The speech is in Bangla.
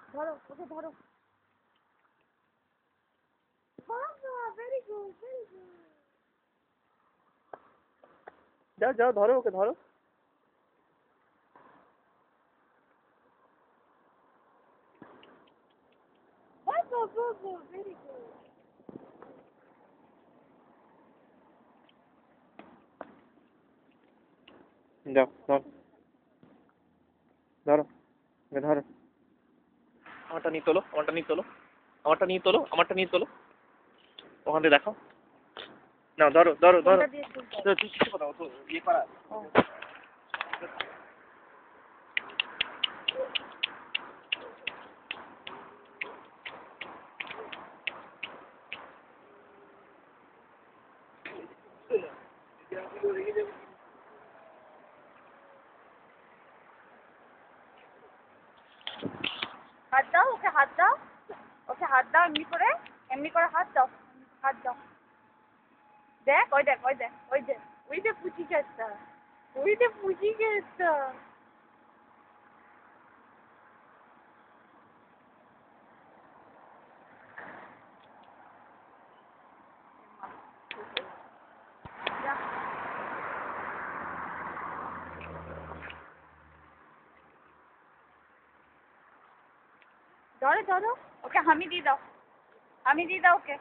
ধরো ওকে ধরো। বাবা ভেরি গুড ভেরি গুড। যাও যাও ধরো ওকে ধরো। বাবা বাবা ভেরি গুড। যাও ধরো ধরো ওকে ধরো। আমারটা নিয়ে তোলো, আমারটা নিয়ে তোলো, আমারটা নিয়ে তোলো, আমারটা নিয়ে তোলো। ওখান থেকে দেখো। নাও ধরো ধরো ধরো। কোনটা দিয়ে তুলতে হবে? তুই কিছু কথা তো ইয়ে করা। ও। হাত দাও ওকে, হাত দাও ওকে, হাত দাও এমনি করে হাত দাও, হাত দাও। দেখ ওই দেখ ওই দেখ ওই দেখ ওই যে পুচি কেসটা, ওই যে পুচি কেসটা। ধরো ধরো ওকে, হামি দিয়ে দাও, হামি দিয়ে দাও ওকে।